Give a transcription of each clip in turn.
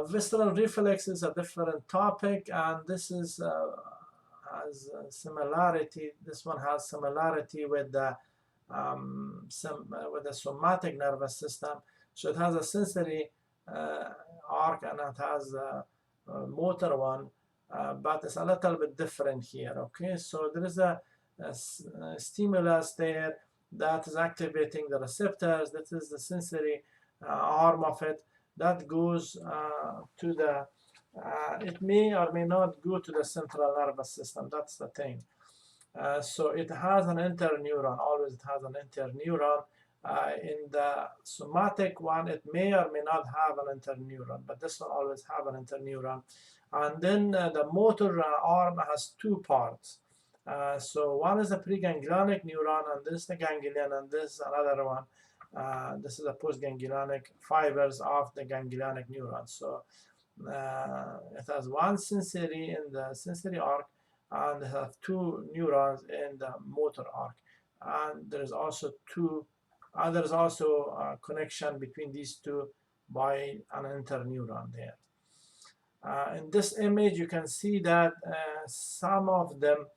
Visceral reflex is a different topic, and this is has similarity. This one has similarity with the somatic nervous system. So it has a sensory arc and it has a motor one, but it's a little bit different here. Okay, so there is a stimulus there that is activating the receptors. That is the sensory arm of it that goes to the it may or may not go to the central nervous system. That's the thing. So it has an interneuron. Always it has an interneuron. In the somatic one, it may or may not have an interneuron, but this one always have an interneuron. And then the motor arm has two parts. So one is a preganglionic neuron, and this is the ganglion, and this is another one. This is the postganglionic fibers of the ganglionic neuron. So it has one sensory in the sensory arc, and it has two neurons in the motor arc. And there is also a connection between these two by an interneuron there. In this image, you can see that some of them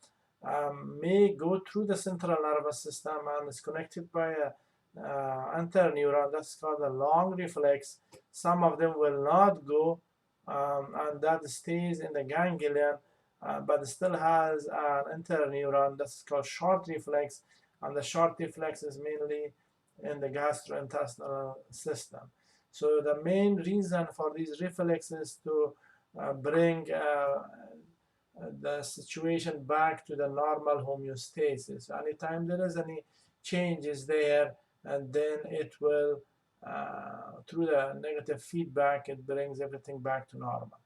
may go through the central nervous system and is connected by a interneuron. That's called a long reflex. Some of them will not go, and that stays in the ganglion, but still has an interneuron. That's called short reflex, and the short reflex is mainly in the gastrointestinal system. So the main reason for these reflexes to bring the situation back to the normal homeostasis. Anytime there is any changes there, and then it will, through the negative feedback, it brings everything back to normal.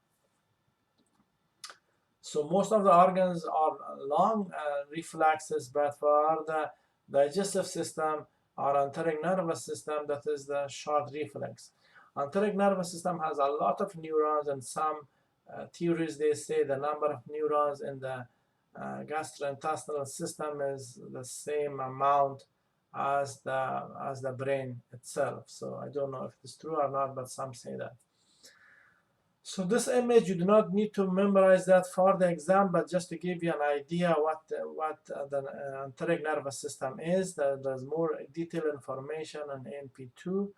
So most of the organs are long reflexes, but for the digestive system or enteric nervous system, that is the short reflex. Enteric nervous system has a lot of neurons, and some theories, they say the number of neurons in the gastrointestinal system is the same amount as the brain itself. So I don't know if it's true or not, but some say that. So this image, you do not need to memorize that for the exam, but just to give you an idea what the enteric nervous system is. There's more detailed information on NP2.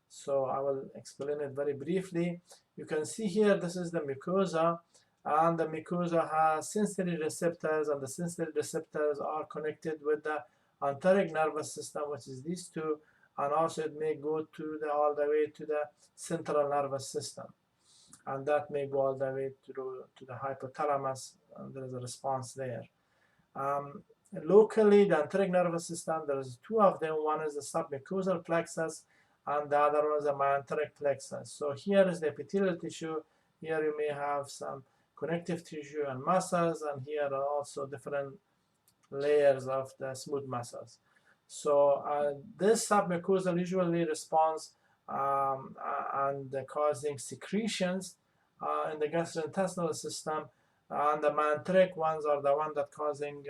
So I will explain it very briefly. You can see here, this is the mucosa, and the mucosa has sensory receptors, and the sensory receptors are connected with the enteric nervous system, which is these two, and also it may go to all the way to the central nervous system, and that may go all the way to the hypothalamus, and there is a response there. Locally, the enteric nervous system, there's two of them. One is the submucosal plexus, and the other one is the myenteric plexus. So here is the epithelial tissue. Here you may have some connective tissue and muscles, and here are also different layers of the smooth muscles. So this submucosal usually responds and causing secretions in the gastrointestinal system, and the myenteric ones are the one that causing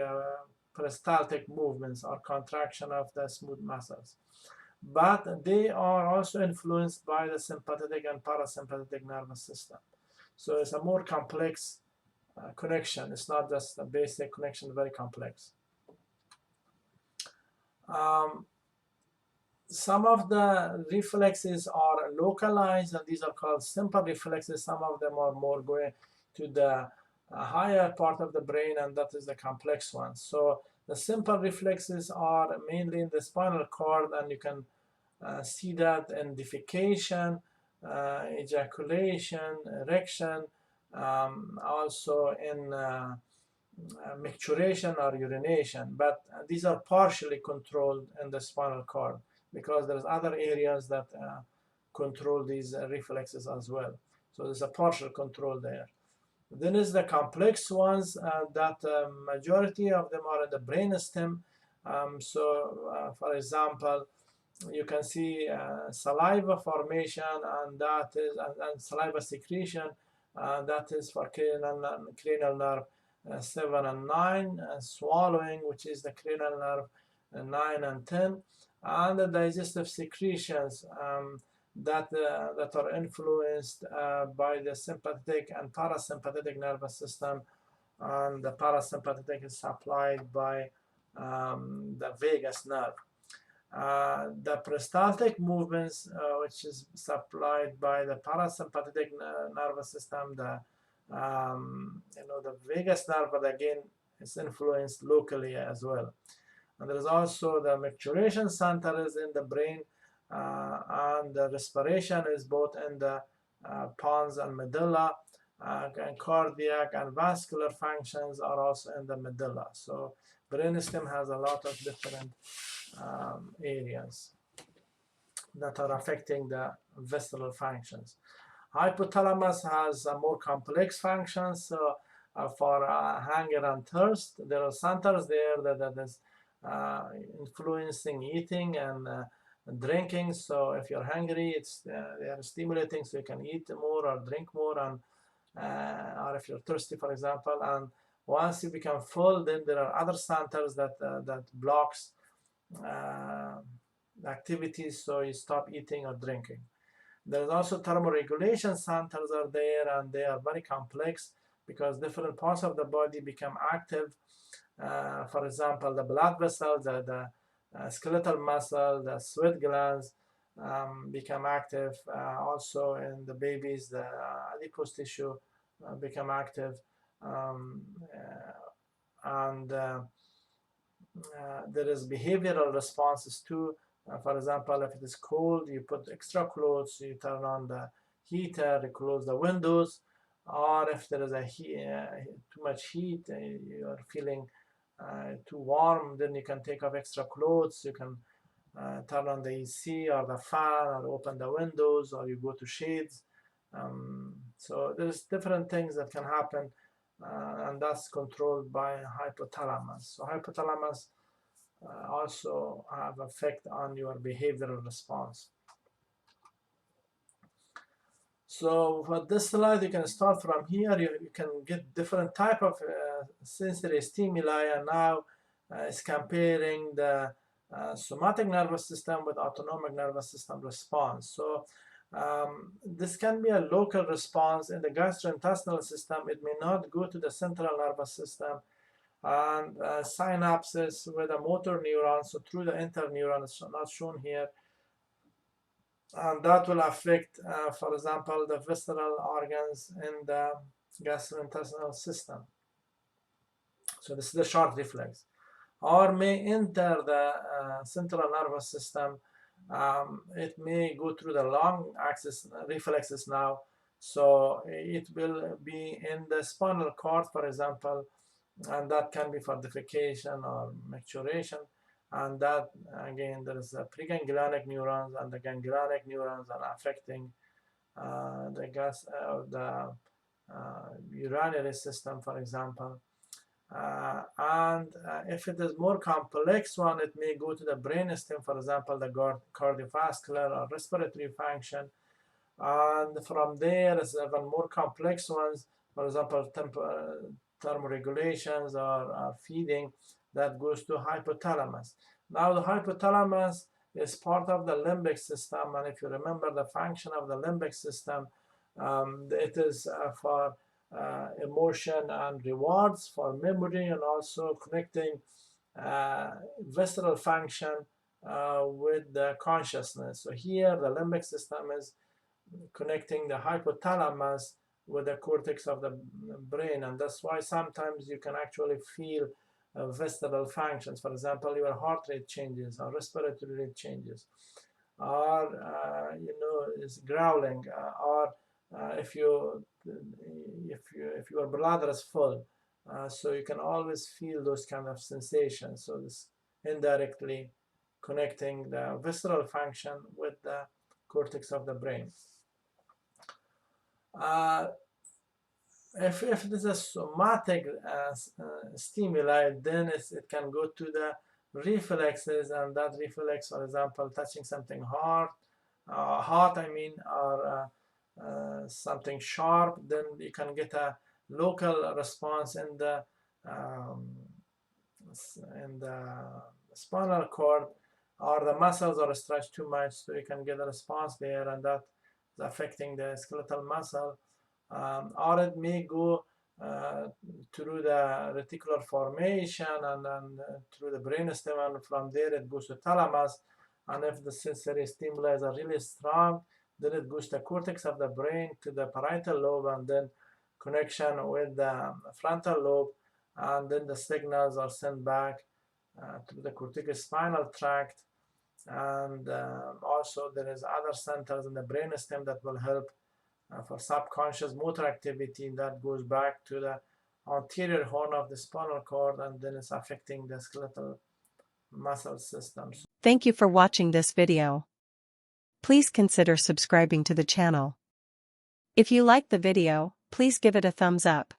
peristaltic movements or contraction of the smooth muscles. But they are also influenced by the sympathetic and parasympathetic nervous system. So it's a more complex connection. It's not just a basic connection, very complex. Some of the reflexes are localized, and these are called simple reflexes. Some of them are more going to the higher part of the brain, and that is the complex one. So the simple reflexes are mainly in the spinal cord, and you can see that in defecation, ejaculation, erection, also in micturition or urination. But these are partially controlled in the spinal cord, because there's other areas that control these reflexes as well. So there's a partial control there. Then is the complex ones that majority of them are in the brainstem. For example, you can see saliva formation, and that is and saliva secretion. That is for cranial nerve 7 and 9, swallowing, which is the cranial nerve 9 and 10, and the digestive secretions that are influenced by the sympathetic and parasympathetic nervous system, and the parasympathetic is supplied by the vagus nerve. The peristaltic movements, which is supplied by the parasympathetic nervous system, the vagus nerve, but again, it's influenced locally as well. And there is also the micturition center is in the brain, and the respiration is both in the pons and medulla, and cardiac and vascular functions are also in the medulla. So brainstem has a lot of different areas that are affecting the visceral functions. Hypothalamus has more complex functions. So for hunger and thirst, there are centers there that is influencing eating and drinking. So if you're hungry, they are stimulating, so you can eat more or drink more, and or if you're thirsty, for example. And once you become full, then there are other centers that blocks activities, so you stop eating or drinking. There's also thermoregulation centers are there, and they are very complex because different parts of the body become active. For example, the blood vessels, the skeletal muscle, the sweat glands become active. Also in the babies, the adipose tissue become active, and there is behavioral responses too. For example, if it is cold, you put extra clothes, you turn on the heater, you close the windows, or if there is too much heat, you are feeling too warm, then you can take off extra clothes, you can turn on the AC or the fan, or open the windows, or you go to shades. So there's different things that can happen, and that's controlled by hypothalamus. So hypothalamus also have effect on your behavioral response. So for this slide, you can start from here. You can get different type of sensory stimuli, and now it's comparing the somatic nervous system with autonomic nervous system response. So this can be a local response in the gastrointestinal system. It may not go to the central nervous system, and synapses with a motor neuron, so through the interneuron, it's not shown here, and that will affect, for example, the visceral organs in the gastrointestinal system. So this is the short reflex, or may enter the central nervous system. It may go through the long axis reflexes now, so it will be in the spinal cord, for example, and that can be for defecation or micturition. And that, again, there is a preganglionic neurons, and the ganglionic neurons are affecting the urinary system, for example. And if it is more complex one, it may go to the brainstem, for example, the cardiovascular or respiratory function. And from there, it's even more complex ones, for example, thermoregulations or feeding, that goes to hypothalamus. Now the hypothalamus is part of the limbic system, and if you remember the function of the limbic system, it is for emotion and rewards, for memory, and also connecting visceral function with the consciousness. So here the limbic system is connecting the hypothalamus with the cortex of the brain, and that's why sometimes you can actually feel visceral functions. For example, your heart rate changes, or respiratory rate changes, or is growling, or if your bladder is full. So you can always feel those kind of sensations. So this indirectly connecting the visceral function with the cortex of the brain. If it is a somatic stimuli, then it can go to the reflexes, and that reflex, for example, touching something hot, or something sharp, then you can get a local response in the spinal cord, or the muscles are stretched too much, so you can get a response there, and that is affecting the skeletal muscle. Or it may go through the reticular formation and then through the brainstem, and from there it goes to thalamus. And if the sensory stimuli are really strong, then it goes to the cortex of the brain, to the parietal lobe, and then connection with the frontal lobe, and then the signals are sent back through the corticospinal tract. And also there is other centers in the brainstem that will help for subconscious motor activity that goes back to the anterior horn of the spinal cord, and then it's affecting the skeletal muscle systems. Thank you for watching this video. Please consider subscribing to the channel. If you like the video, please give it a thumbs up.